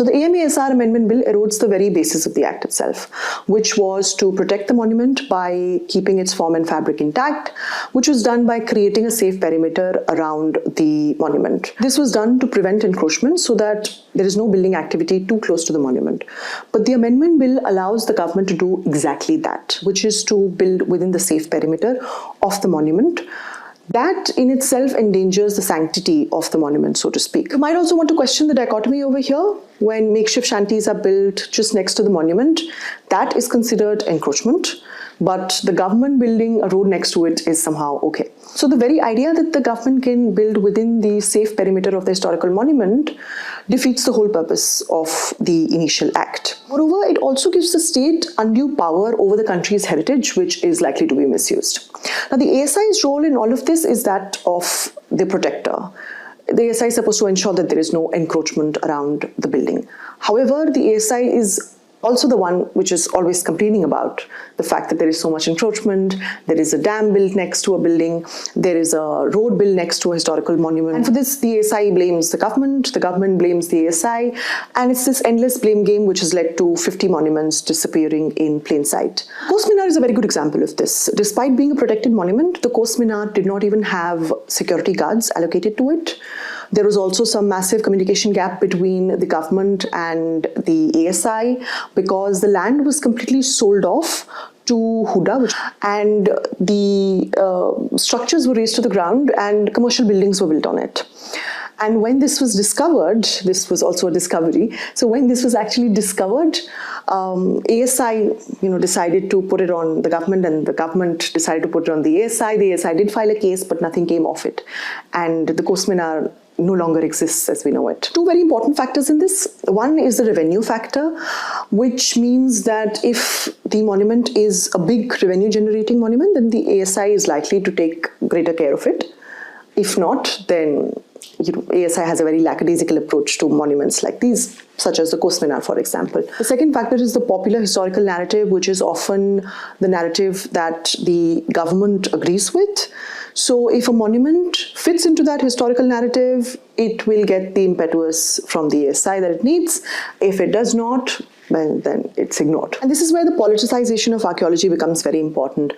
So the AMASR Amendment Bill erodes the very basis of the Act itself, which was to protect the monument by keeping its form and fabric intact, which was done by creating a safe perimeter around the monument. This was done to prevent encroachment so that there is no building activity too close to the monument. But the amendment bill allows the government to do exactly that, which is to build within the safe perimeter of the monument. That in itself endangers the sanctity of the monument, so to speak. You might also want to question the dichotomy over here. When makeshift shanties are built just next to the monument, that is considered encroachment, but the government building a road next to it is somehow okay. So the very idea that the government can build within the safe perimeter of the historical monument defeats the whole purpose of the initial act. Moreover, it also gives the state undue power over the country's heritage, which is likely to be misused. Now, the ASI's role in all of this is that of the protector. The ASI is supposed to ensure that there is no encroachment around the building. However, the ASI is also the one which is always complaining about the fact that there is so much encroachment, there is a dam built next to a building, there is a road built next to a historical monument. And for this, the ASI blames the government blames the ASI, and it's this endless blame game which has led to 50 monuments disappearing in plain sight. Coast Minar is a very good example of this. Despite being a protected monument, the Coast Minar did not even have security guards allocated to it. There was also some massive communication gap between the government and the ASI because the land was completely sold off to Huda, and the structures were raised to the ground and commercial buildings were built on it. And when this was discovered, this was also a discovery. So when this was actually discovered, ASI, decided to put it on the government, and the government decided to put it on the ASI. The ASI did file a case, but nothing came of it. And the Coast Minar no longer exists as we know it. Two very important factors in this. One is the revenue factor, which means that if the monument is a big revenue generating monument, then the ASI is likely to take greater care of it. If not, then ASI has a very lackadaisical approach to monuments like these, such as the Coast Minar, for example. The second factor is the popular historical narrative, which is often the narrative that the government agrees with. So if a monument fits into that historical narrative, it will get the impetus from the ASI that it needs. If it does not, well, then it's ignored. And this is where the politicization of archaeology becomes very important.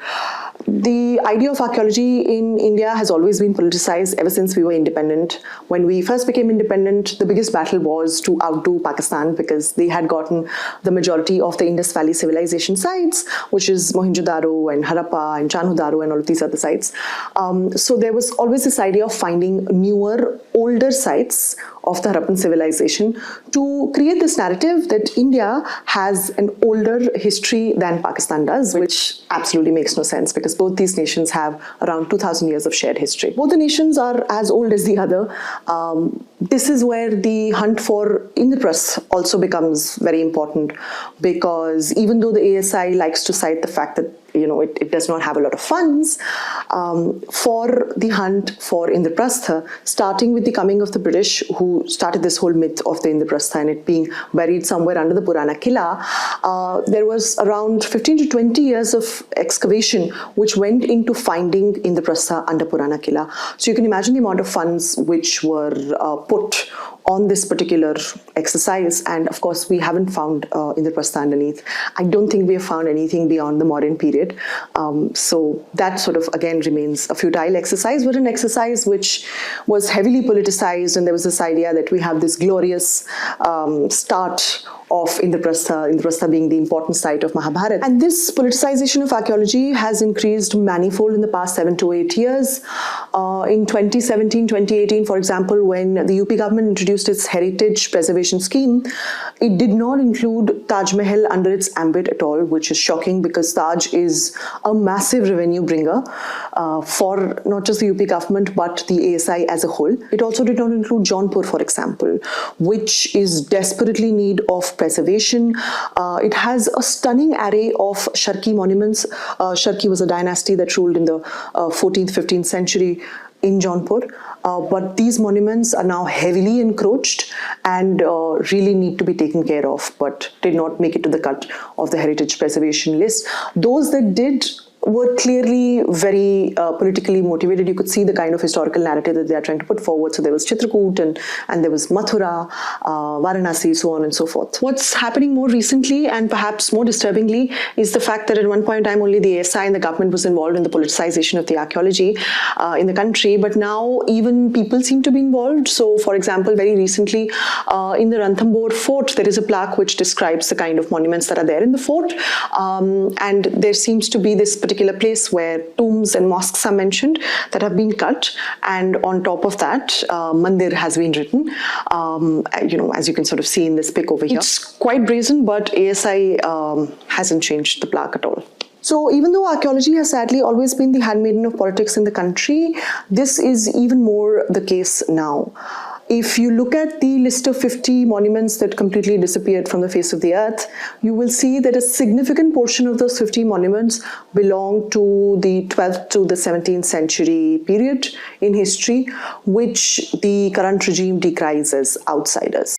The idea of archaeology in India has always been politicized ever since we were independent. When we first became independent, the biggest battle was to outdo Pakistan because they had gotten the majority of the Indus Valley civilization sites, which is Mohenjo-daro and Harappa and Chanhu-daro and all of these other sites. So there was always this idea of finding newer, older sites of the Harappan civilization to create this narrative that India has an older history than Pakistan does, which absolutely makes no sense because both these nations have around 2,000 years of shared history. Both the nations are as old as the other. This is where the hunt for intricacies also becomes very important, because even though the ASI likes to cite the fact that it does not have a lot of funds for the hunt for intricacies, starting with the coming of the British, who started this whole myth of the intricacies and it being buried somewhere under the Purana Killa. There was around 15 to 20 years of excavation which went into finding intricacies under Purana Killa. So you can imagine the amount of funds which were put on this particular exercise, and of course we haven't found intricacies underneath. I don't think we have found anything beyond the modern period. So that sort of again remains a futile exercise, but an exercise which was heavily politicized, and there was this idea that we have this glorious start of Indraprastha being the important site of Mahabharata. And this politicization of archaeology has increased manifold in the past 7 to 8 years. In 2017, 2018, for example, when the UP government introduced its heritage preservation scheme, it did not include Taj Mahal under its ambit at all, which is shocking because Taj is a massive revenue bringer for not just the UP government but the ASI as a whole. It also did not include Jaunpur, for example, which is desperately in need of preservation. It has a stunning array of Sharki monuments. Sharki was a dynasty that ruled in the 14th, 15th century in Jaunpur. But these monuments are now heavily encroached and really need to be taken care of, but did not make it to the cut of the heritage preservation list. Those that did were clearly very politically motivated. You could see the kind of historical narrative that they are trying to put forward. So there was Chitrakoot and there was Mathura, Varanasi, so on and so forth. What's happening more recently and perhaps more disturbingly is the fact that at one point in time only the ASI and the government was involved in the politicization of the archaeology in the country, but now even people seem to be involved. So for example, very recently in the Ranthambore fort, there is a plaque which describes the kind of monuments that are there in the fort, and there seems to be this particular place where tombs and mosques are mentioned that have been cut, and on top of that Mandir has been written, as you can sort of see in this pic over here. It's quite brazen, but ASI hasn't changed the plaque at all. So even though archaeology has sadly always been the handmaiden of politics in the country, this is even more the case now. If you look at the list of 50 monuments that completely disappeared from the face of the earth, you will see that a significant portion of those 50 monuments belong to the 12th to the 17th century period in history, which the current regime decries as outsiders.